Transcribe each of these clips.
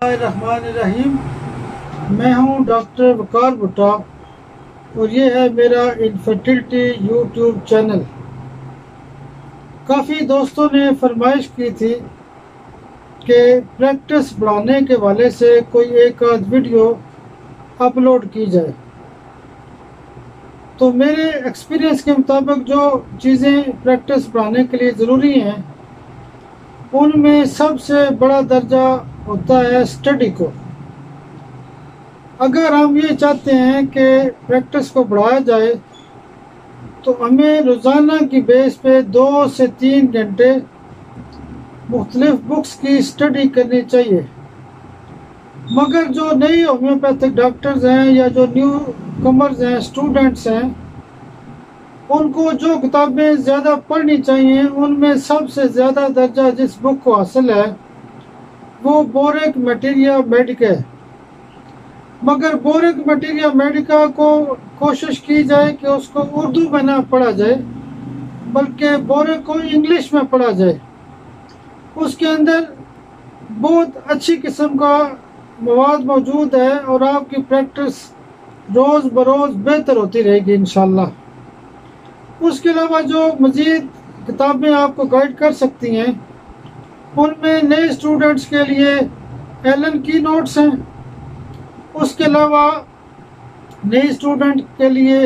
الرحمن الرحیم، میں ہوں ڈاکٹر وقار بھٹا اور یہ ہے میرا انفرٹیلٹی یوٹیوب چینل۔ کافی دوستوں نے فرمائش کی تھی کہ پریکٹس بڑھانے کے حوالے سے کوئی ایک آدھ ویڈیو اپلوڈ کی جائے، تو میرے ایکسپیرینس کے مطابق جو چیزیں پریکٹس بڑھانے کے لیے ضروری ہیں ان میں سب سے بڑا درجہ ہوتا ہے اسٹڈی کو۔ اگر ہم یہ چاہتے ہیں کہ پریکٹس کو بڑھایا جائے تو ہمیں روزانہ کی بیس پہ 2 سے 3 گھنٹے مختلف بکس کی اسٹڈی کرنی چاہیے۔ مگر جو نئی ہومیوپیتھک ڈاکٹرز ہیں یا جو نیو کمرز ہیں، اسٹوڈنٹس ہیں، ان کو جو کتابیں زیادہ پڑھنی چاہیے ان میں سب سے زیادہ درجہ جس بک کو حاصل ہے وہ بورک میٹیریا میڈیکا ہے۔ مگر بورک میٹیریا میڈیکا کو کوشش کی جائے کہ اس کو اردو میں نہ پڑھا جائے بلکہ بورک کو انگلش میں پڑھا جائے۔ اس کے اندر بہت اچھی قسم کا مواد موجود ہے اور آپ کی پریکٹس روز بروز بہتر ہوتی رہے گی انشاءاللہ۔ اس کے علاوہ جو مزید کتابیں آپ کو گائیڈ کر سکتی ہیں ان میں نئے اسٹوڈنٹس کے لیے ایلن کی نوٹس ہیں۔ اس کے علاوہ نئے اسٹوڈنٹ کے لیے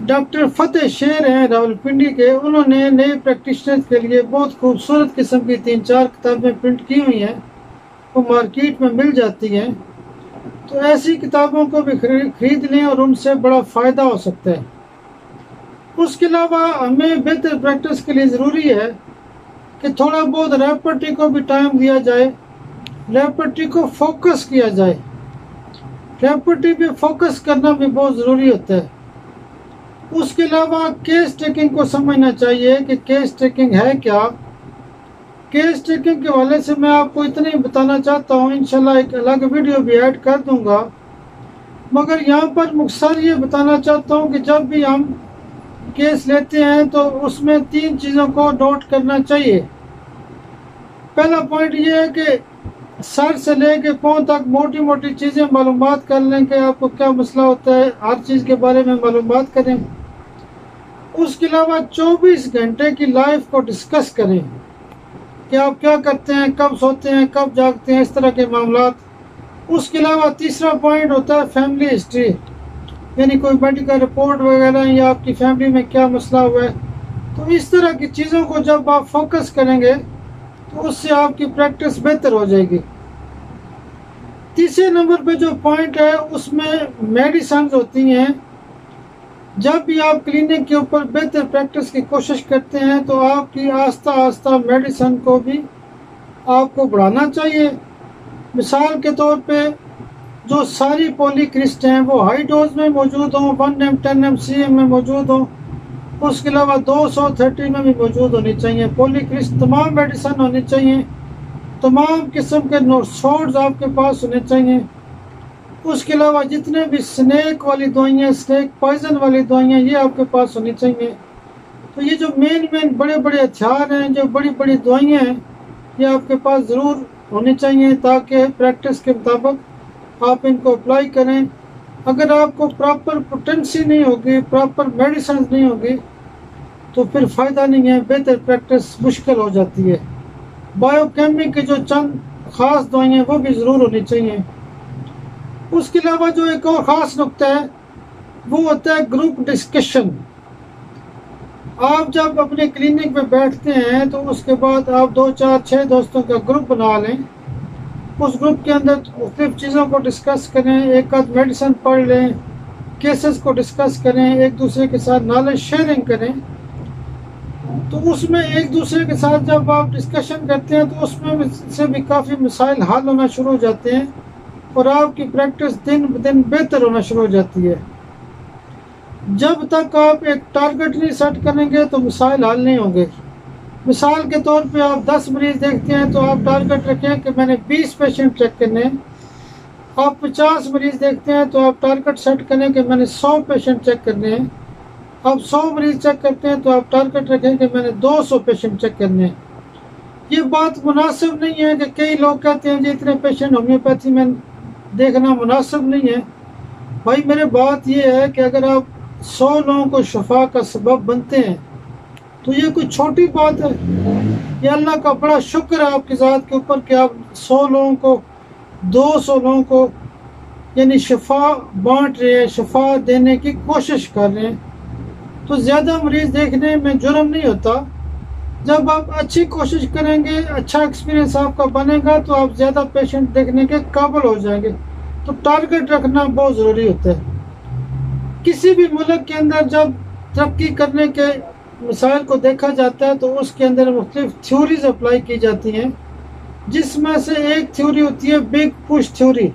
ڈاکٹر فتح شیر ہیں راولپنڈی کے، انہوں نے نئے پریکٹیشنرز کے لیے بہت خوبصورت قسم کی 3-4 کتابیں پرنٹ کی ہوئی ہیں، وہ مارکیٹ میں مل جاتی ہیں، تو ایسی کتابوں کو بھی خرید لیں اور ان سے بڑا فائدہ ہو سکتا ہے۔ اس کے علاوہ ہمیں بہتر پریکٹس کے لیے ضروری ہے کہ تھوڑا بہت ریپٹی کو بھی ٹائم دیا جائے، ریپٹی کو فوکس کیا جائے۔ ریپٹی پہ فوکس کرنا بھی بہت ضروری ہوتا ہے۔ اس کے علاوہ کیس ٹیکنگ کو سمجھنا چاہیے کہ کیس ٹیکنگ ہے کیا۔ کیس ٹیکنگ کے حوالے سے میں آپ کو اتنا ہی بتانا چاہتا ہوں، انشاءاللہ ایک الگ ویڈیو بھی ایڈ کر دوں گا، مگر یہاں پر مختصر یہ بتانا چاہتا ہوں کہ جب بھی ہم کیس لیتے ہیں تو اس میں 3 چیزوں کو نوٹ کرنا چاہیے۔ پہلا پوائنٹ یہ ہے کہ سر سے لے کے پاؤں تک موٹی موٹی چیزیں معلومات کر لیں کہ آپ کو کیا مسئلہ ہوتا ہے، ہر چیز کے بارے میں معلومات کریں۔ اس کے علاوہ 24 گھنٹے کی لائف کو ڈسکس کریں کہ آپ کیا کرتے ہیں، کب سوتے ہیں، کب جاگتے ہیں، اس طرح کے معاملات۔ اس کے علاوہ تیسرا پوائنٹ ہوتا ہے فیملی ہسٹری، یعنی کوئی میڈیکل رپورٹ وغیرہ یا آپ کی فیملی میں کیا مسئلہ ہوا ہے۔ تو اس طرح کی چیزوں کو جب آپ فوکس کریں گے تو اس سے آپ کی پریکٹس بہتر ہو جائے گی۔ تیسرے نمبر پہ جو پوائنٹ ہے اس میں میڈیسنز ہوتی ہیں۔ جب بھی آپ کلینک کے اوپر بہتر پریکٹس کی کوشش کرتے ہیں تو آپ کی آہستہ آہستہ میڈیسن کو بھی آپ کو بڑھانا چاہیے۔ مثال کے طور پہ جو ساری پولی کرسٹ ہیں وہ ہائی ڈوز میں موجود ہوں، 1 mg 10 mg CM میں موجود ہوں۔ اس کے علاوہ 230 میں بھی موجود ہونی چاہیے۔ پولی کرسٹ تمام میڈیسن ہونی چاہیے، تمام قسم کے نوٹس آپ کے پاس ہونے چاہیے۔ اس کے علاوہ جتنے بھی سنیک والی دوائیاں، سنیک پوائزن والی دوائیاں، یہ آپ کے پاس ہونی چاہیے۔ تو یہ جو مین بڑے بڑے ہتھیار ہیں، جو بڑی بڑی دوائیاں ہیں، یہ آپ کے پاس ضرور ہونی چاہیے تاکہ پریکٹس کے مطابق آپ ان کو اپلائی کریں۔ اگر آپ کو پراپر پوٹینسی نہیں ہوگی، پراپر میڈیسنز نہیں ہوگی تو پھر فائدہ نہیں ہے، بہتر پریکٹس مشکل ہو جاتی ہے۔ بایو کیمی کی جو چند خاص دوائیاں وہ بھی ضرور ہونی چاہیے۔ اس کے علاوہ جو ایک اور خاص نقطہ ہے وہ ہوتا ہے گروپ ڈسکشن۔ آپ جب اپنے کلینک میں بیٹھتے ہیں تو اس کے بعد آپ 2 4 6 دوستوں کا گروپ بنا لیں، اس گروپ کے اندر مختلف چیزوں کو ڈسکس کریں، ایک آدھ میڈیسن پڑھ لیں، کیسز کو ڈسکس کریں، ایک دوسرے کے ساتھ نالج شیئرنگ کریں۔ تو اس میں ایک دوسرے کے ساتھ جب آپ ڈسکشن کرتے ہیں تو اس میں سے بھی کافی مسائل حل ہونا شروع ہو جاتے ہیں اور آپ کی پریکٹس دن بدن بہتر ہونا شروع ہو جاتی ہے۔ جب تک آپ ایک ٹارگٹ نہیں سیٹ کریں گے تو مسائل حل نہیں ہوں گے۔ مثال کے طور پہ آپ 10 مریض دیکھتے ہیں تو آپ ٹارگٹ رکھیں کہ میں نے 20 پیشنٹ چیک کرنے ہیں۔ آپ 50 مریض دیکھتے ہیں تو آپ ٹارگٹ سیٹ کریں کہ میں نے 100 پیشنٹ چیک کرنے ہیں۔ آپ 100 مریض چیک کرتے ہیں تو آپ ٹارگٹ رکھیں کہ میں نے 200 پیشنٹ چیک کرنے ہیں۔ یہ بات مناسب نہیں ہے کہ کئی لوگ کہتے ہیں جی اتنے پیشنٹ ہومیوپیتھی میں دیکھنا مناسب نہیں ہے. بھائی میرے بات یہ ہے کہ اگر آپ 100 لوگوں کو شفا کا سبب بنتے ہیں تو یہ کوئی چھوٹی بات ہے. یہ اللہ کا بڑا شکر ہے آپ کی ذات کے اوپر کہ آپ 100 لوگوں کو 200 لوگوں کو یعنی شفا بانٹ رہے ہیں، شفا دینے کی کوشش کر رہے ہیں. تو زیادہ مریض دیکھنے میں جرم نہیں ہوتا. جب آپ اچھی کوشش کریں گے، اچھا ایکسپیرینس آپ کا بنے گا تو آپ زیادہ پیشنٹ دیکھنے کے قابل ہو جائیں گے. تو ٹارگٹ رکھنا بہت ضروری ہوتا ہے. کسی بھی ملک کے اندر جب ترقی کرنے کے مسائل کو دیکھا جاتا ہے تو اس کے اندر مختلف تھیوریز اپلائی کی جاتی ہیں، جس میں سے ایک تھیوری ہوتی ہے big push theory.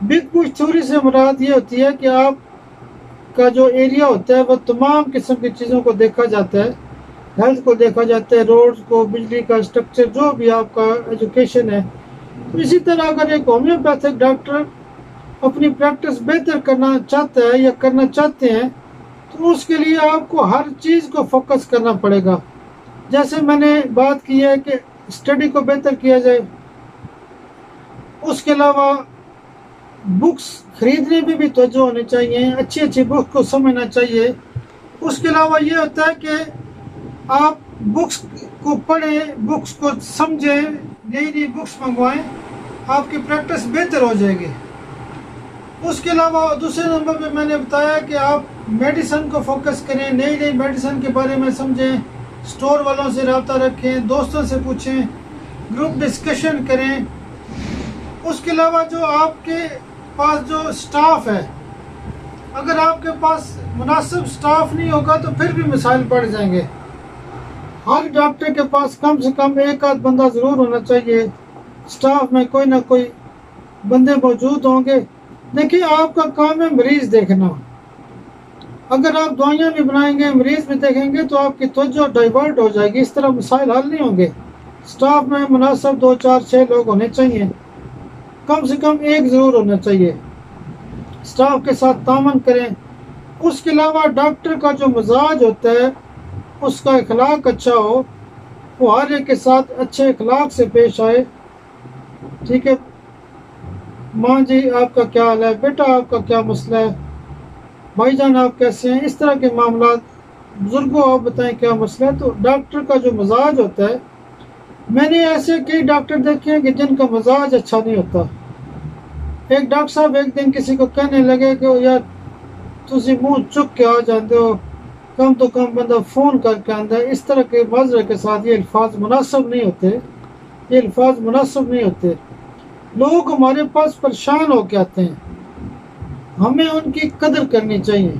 Big push theory سے مراد یہ ہوتی ہے کہ آپ کا جو ایریا ہوتا ہے وہ تمام قسم کی چیزوں کو دیکھا جاتا ہے. ہیلتھ کو دیکھا جاتا ہے، روڈز کو، بجلی کا اسٹرکچر، جو بھی آپ کا ایجوکیشن ہے. اسی طرح اگر ایک ہومیوپیتھک ڈاکٹر اپنی پریکٹس بہتر کرنا چاہتا ہے یا کرنا چاہتے ہیں تو اس کے لیے آپ کو ہر چیز کو فوکس کرنا پڑے گا. جیسے میں نے بات کی ہے کہ اسٹڈی کو بہتر کیا جائے، اس کے علاوہ بکس خریدنے میں بھی توجہ ہونی چاہیے، اچھی اچھی بک کو سمجھنا چاہیے. اس کے علاوہ یہ ہوتا ہے کہ آپ بکس کو پڑھیں، بکس کو سمجھیں، نئی نئی بکس منگوائیں، آپ کی پریکٹس بہتر ہو جائے گی. اس کے علاوہ دوسرے نمبر پہ میں نے بتایا کہ آپ میڈیسن کو فوکس کریں، نئی نئی میڈیسن کے بارے میں سمجھیں، اسٹور والوں سے رابطہ رکھیں، دوستوں سے پوچھیں، گروپ ڈسکشن کریں. اس کے علاوہ جو آپ کے پاس جو سٹاف ہے، اگر آپ کے پاس مناسب سٹاف نہیں ہوگا تو پھر بھی مسائل بڑھ جائیں گے. ہر ڈاکٹر کے پاس کم سے کم ایک آدھ بندہ ضرور ہونا چاہیے، سٹاف میں کوئی نہ کوئی بندے موجود ہوں گے. دیکھیے آپ کا کام ہے مریض دیکھنا. اگر آپ دوائیاں بھی بنائیں گے، مریض بھی دیکھیں گے تو آپ کی توجہ ڈائیورٹ ہو جائے گی، اس طرح مسائل حل نہیں ہوں گے. سٹاف میں مناسب 2 4 6 لوگ ہونے چاہیے، کم سے کم ایک ضرور ہونا چاہیے. سٹاف کے ساتھ تعاون کریں. اس کے علاوہ ڈاکٹر کا جو مزاج ہوتا ہے اس کا اخلاق اچھا ہو، وہ ہر ایک کے ساتھ اچھے اخلاق سے پیش آئے. ٹھیک ہے، ماں جی آپ کا کیا حال ہے، بیٹا آپ کا کیا مسئلہ ہے، بھائی جان آپ کیسے ہیں، اس طرح کے معاملات. بزرگوں آپ بتائیں کیا مسئلہ ہے. تو ڈاکٹر کا جو مزاج ہوتا ہے، میں نے ایسے کئی ڈاکٹر دیکھے ہیں کہ جن کا مزاج اچھا نہیں ہوتا. ایک ڈاکٹر صاحب ایک دن کسی کو کہنے لگے کہ یار تسی منہ چک کے آ جاتے ہو، کم تو کم بندہ فون کر کے آتا ہے. اس طرح کے معذرت کے ساتھ یہ الفاظ مناسب نہیں ہوتے، یہ الفاظ مناسب نہیں ہوتے. لوگ ہمارے پاس پریشان ہو کے آتے ہیں، ہمیں ان کی قدر کرنی چاہیے.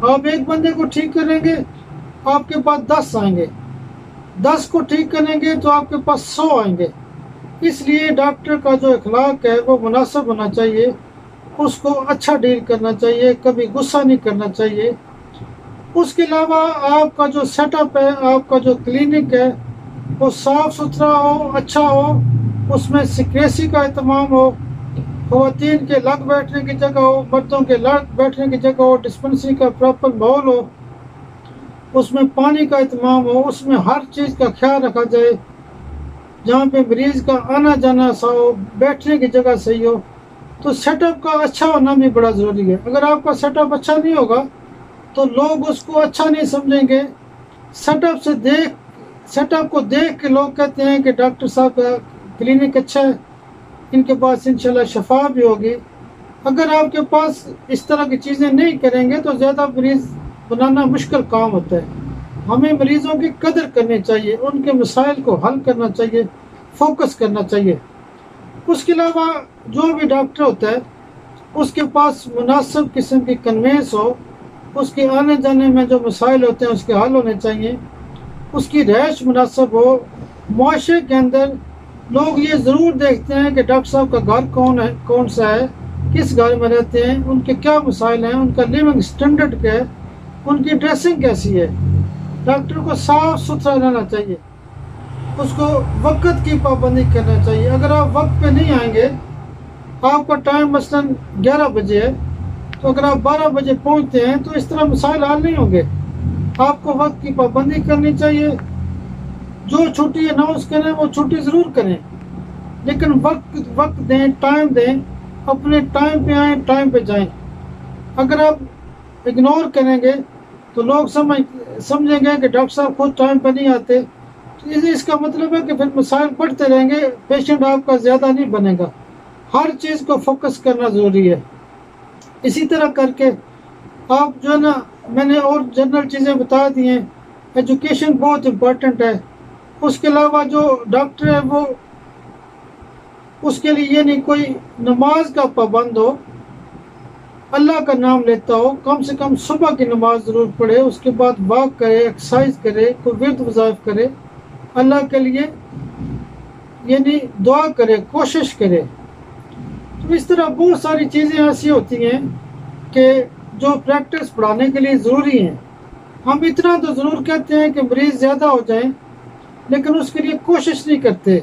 آپ ایک بندے کو ٹھیک کریں گے، آپ کے پاس 10 آئیں گے، 10 کو ٹھیک کریں گے تو آپ کے پاس 100 آئیں گے. اس لیے ڈاکٹر کا جو اخلاق ہے وہ مناسب ہونا چاہیے، اس کو اچھا ڈیل کرنا چاہیے، کبھی غصہ نہیں کرنا چاہیے. اس کے علاوہ آپ کا جو سیٹ اپ ہے، آپ کا جو کلینک ہے وہ صاف ستھرا ہو، اچھا ہو، اس میں سیکریسی کا اہتمام ہو، خواتین کے الگ بیٹھنے کی جگہ ہو، مردوں کے الگ بیٹھنے کی جگہ ہو، ڈسپنسری کا پراپر ماحول ہو، اس میں پانی کا اہتمام ہو، اس میں ہر چیز کا خیال رکھا جائے. جہاں پہ مریض کا آنا جانا سا ہو، بیٹھنے کی جگہ صحیح ہو. تو سیٹ اپ کا اچھا ہونا بھی بڑا ضروری ہے. اگر آپ کا سیٹ اپ اچھا نہیں ہوگا تو لوگ اس کو اچھا نہیں سمجھیں گے. سیٹ اپ کو دیکھ کے لوگ کہتے ہیں کہ ڈاکٹر صاحب کا کلینک اچھا ہے، ان کے پاس انشاءاللہ شفا بھی ہوگی. اگر آپ کے پاس اس طرح کی چیزیں نہیں کریں گے تو زیادہ مریض بنانا مشکل کام ہوتا ہے. ہمیں مریضوں کی قدر کرنی چاہیے، ان کے مسائل کو حل کرنا چاہیے، فوکس کرنا چاہیے. اس کے علاوہ جو بھی ڈاکٹر ہوتا ہے اس کے پاس مناسب قسم کی کنوینس ہو، اس کے آنے جانے میں جو مسائل ہوتے ہیں اس کے حل ہونے چاہیے، اس کی رہائش مناسب ہو. معاشرے کے اندر لوگ یہ ضرور دیکھتے ہیں کہ ڈاکٹر صاحب کا گھر کون سا ہے، کس گھر میں رہتے ہیں، ان کے کیا مسائل ہیں، ان کا لیونگ سٹینڈرڈ کیا ہے، ان کی ڈریسنگ کیسی ہے. ڈاکٹر کو صاف ستھرا رہنا چاہیے، اس کو وقت کی پابندی کرنا چاہیے. اگر آپ وقت پہ نہیں آئیں گے، آپ کا ٹائم مثلاً 11 بجے ہے تو اگر آپ 12 بجے پہنچتے ہیں تو اس طرح مسائل حل نہیں ہوں گے. آپ کو وقت کی پابندی کرنی چاہیے. جو چھٹی اناؤنس کریں وہ چھٹی ضرور کریں، لیکن وقت دیں، ٹائم دیں، اپنے ٹائم پہ آئیں، ٹائم پہ جائیں۔ اگر آپ اگنور کریں گے تو لوگ سمجھیں گے کہ ڈاکٹر صاحب خود ٹائم پہ نہیں آتے، تو اس کا مطلب ہے کہ پھر مسائل بڑھتے رہیں گے، پیشنٹ آپ کا زیادہ نہیں بنے گا۔ ہر چیز کو فوکس کرنا ضروری ہے۔ اسی طرح کر کے آپ جو ہے نا، میں نے اور جنرل چیزیں بتا دی ہیں، ایجوکیشن بہت امپورٹنٹ ہے۔ اس کے علاوہ جو ڈاکٹر ہے وہ اس کے لیے یہ نہیں کوئی نماز کا پابند ہو، اللہ کا نام لیتا ہو، کم سے کم صبح کی نماز ضرور پڑھے، اس کے بعد واک کرے، ایکسرسائز کرے، کوئی ورد وظائف کرے، اللہ کے لیے یعنی دعا کرے، کوشش کرے۔ تو اس طرح بہت ساری چیزیں ایسی ہوتی ہیں کہ جو پریکٹس بڑھانے کے لیے ضروری ہیں۔ ہم اتنا تو ضرور کہتے ہیں کہ مریض زیادہ ہو جائیں، لیکن اس کے لیے کوشش نہیں کرتے۔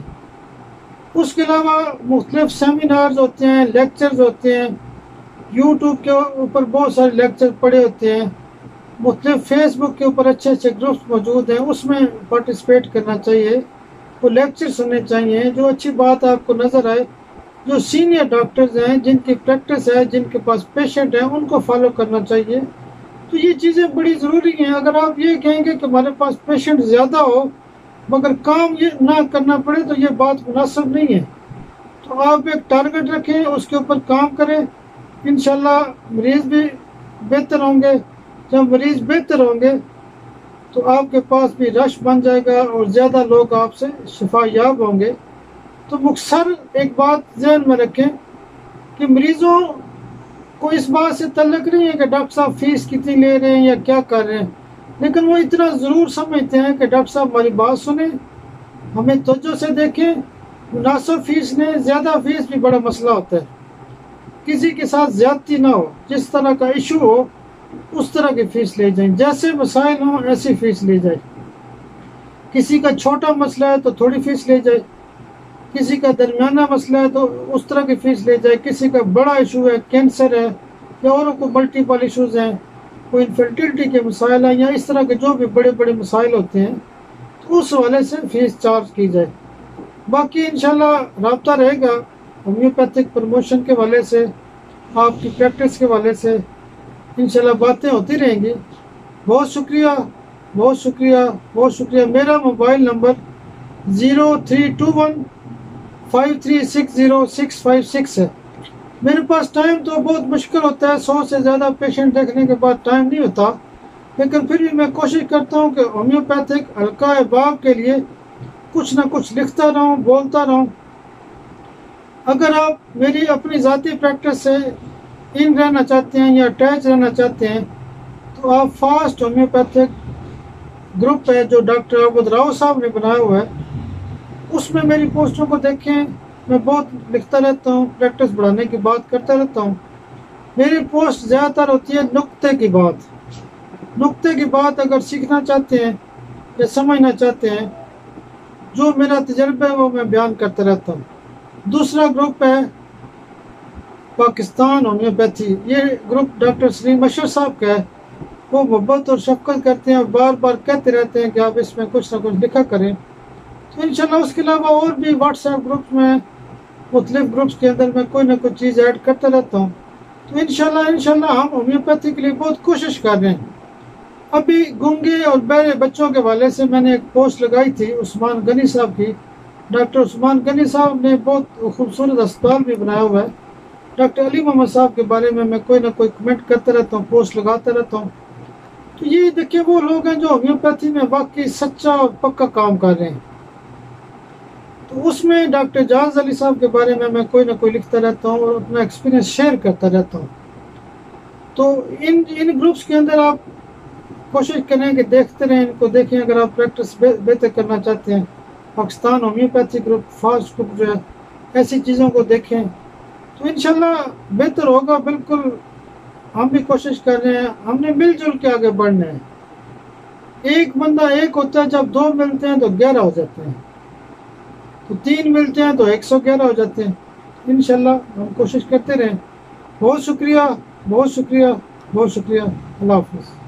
اس کے علاوہ مختلف سیمینارز ہوتے ہیں، لیکچرز ہوتے ہیں، یوٹیوب کے اوپر بہت سارے لیکچر پڑے ہوتے ہیں، مختلف فیس بک کے اوپر اچھے اچھے گروپس موجود ہیں، اس میں پارٹیسپیٹ کرنا چاہیے، وہ لیکچر سننے چاہیے، جو اچھی بات آپ کو نظر آئے۔ جو سینئر ڈاکٹرز ہیں، جن کی پریکٹس ہے، جن کے پاس پیشنٹ ہیں، ان کو فالو کرنا چاہیے۔ تو یہ چیزیں بڑی ضروری ہیں۔ اگر آپ یہ کہیں گے کہ ہمارے پاس پیشنٹ زیادہ ہو مگر کام یہ نہ کرنا پڑے تو یہ بات مناسب نہیں ہے۔ تو آپ ایک ٹارگٹ رکھیں، اس کے اوپر کام کریں، انشاءاللہ مریض بھی بہتر ہوں گے۔ جب مریض بہتر ہوں گے تو آپ کے پاس بھی رش بن جائے گا اور زیادہ لوگ آپ سے شفا یاب ہوں گے۔ تو مختصر ایک بات ذہن میں رکھیں کہ مریضوں کو اس بات سے تعلق نہیں ہے کہ ڈاکٹر صاحب فیس کتنی لے رہے ہیں یا کیا کر رہے ہیں، لیکن وہ اتنا ضرور سمجھتے ہیں کہ ڈاکٹر صاحب ہماری بات سنیں، ہمیں توجہ سے دیکھیں، مناسب فیس لیں۔ زیادہ فیس بھی بڑا مسئلہ ہوتا ہے، کسی کے ساتھ زیادتی نہ ہو، جس طرح کا ایشو ہو اس طرح کی فیس لے جائیں، جیسے مسائل ہوں ایسی فیس لے جائیں۔ کسی کا چھوٹا مسئلہ ہے تو تھوڑی فیس لے جائے، کسی کا درمیانہ مسئلہ ہے تو اس طرح کی فیس لے جائے، کسی کا بڑا ایشو ہے، کینسر ہے یا اور کوئی ملٹیپل ایشوز ہیں، کوئی انفرٹیلٹی کے مسائل ہیں یا اس طرح کے جو بھی بڑے بڑے مسائل ہوتے ہیں، تو اس حوالے سے فیس چارج کی جائے۔ باقی انشاءاللہ رابطہ رہے گا ہومیوپیتھک پروموشن کے حوالے سے، آپ کی پریکٹس کے حوالے سے انشاءاللہ باتیں ہوتی رہیں گی۔ بہت شکریہ، بہت شکریہ، بہت شکریہ۔ میرا موبائل نمبر 0321536056 ہے۔ میرے پاس ٹائم تو بہت مشکل ہوتا ہے، 100 سے زیادہ پیشنٹ دیکھنے کے بعد ٹائم نہیں ہوتا، لیکن پھر بھی میں کوشش کرتا ہوں کہ ہومیوپیتھک حلقہ احباب کے لیے کچھ نہ کچھ لکھتا رہوں، بولتا رہوں۔ اگر آپ میری اپنی ذاتی پریکٹس سے ان رہنا چاہتے ہیں یا اٹیچ رہنا چاہتے ہیں تو آپ فاسٹ ہومیوپیتھک گروپ ہے جو ڈاکٹر عابد راؤ صاحب نے بنایا ہوا ہے، اس میں میری پوسٹوں کو دیکھیں۔ میں بہت لکھتا رہتا ہوں، پریکٹس بڑھانے کی بات کرتا رہتا ہوں۔ میری پوسٹ زیادہ تر ہوتی ہے نقطے کی بات۔ نقطے کی بات اگر سیکھنا چاہتے ہیں یا سمجھنا چاہتے ہیں، جو میرا تجربہ ہے وہ میں بیان کرتا رہتا ہوں۔ دوسرا گروپ ہے پاکستان ہومیوپیتھی، یہ گروپ ڈاکٹر سلیم اشرف صاحب کا ہے۔ وہ محبت اور شفقت کرتے ہیں اور بار بار کہتے رہتے ہیں کہ آپ اس میں کچھ نہ کچھ لکھا کریں۔ تو انشاءاللہ اس کے علاوہ اور بھی واٹس ایپ گروپس میں، مختلف گروپس کے اندر میں کوئی نہ کوئی چیز ایڈ کرتا رہتا ہوں۔ تو انشاءاللہ ہم ہومیوپیتھی کے لیے بہت کوشش کر رہے ہیں۔ ابھی گونگے اور بہرے بچوں کے حوالے سے میں نے ایک پوسٹ لگائی تھی عثمان غنی صاحب کی۔ ڈاکٹر عثمان غنی صاحب نے بہت خوبصورت اسپتال بھی بنایا ہوا ہے۔ ڈاکٹر علی محمد صاحب کے بارے میں کوئی نہ کوئی کمنٹ کرتا رہتا ہوں، پوسٹ لگاتا رہتا ہوں۔ تو یہ دیکھیں وہ لوگ ہیں جو ہومیوپیتھی میں واقعی سچا اور پکا کام کر رہے ہیں۔ تو اس میں ڈاکٹر جاز علی صاحب کے بارے میں کوئی نہ کوئی لکھتا رہتا ہوں اور اپنا ایکسپیرینس شیئر کرتا رہتا ہوں۔ تو ان گروپس کے اندر آپ کوشش کریں کہ دیکھتے رہیں، ان کو دیکھیں۔ اگر آپ پریکٹس بہتر کرنا چاہتے ہیں، Pakistan homeopathy group, fast group جو ہے، ایسی چیزوں کو دیکھیں تو انشاءاللہ بہتر ہوگا۔ بالکل ہم بھی کوشش کر رہے ہیں، ہم نے مل جل کے آگے بڑھنا ہے۔ ایک بندہ ایک ہوتا ہے، جب 2 ملتے ہیں تو 11 ہو جاتے ہیں، تو 3 ملتے ہیں تو 111 ہو جاتے ہیں۔ انشاءاللہ ہم کوشش کرتے رہیں۔ بہت شکریہ، بہت شکریہ، بہت شکریہ۔ اللہ حافظ۔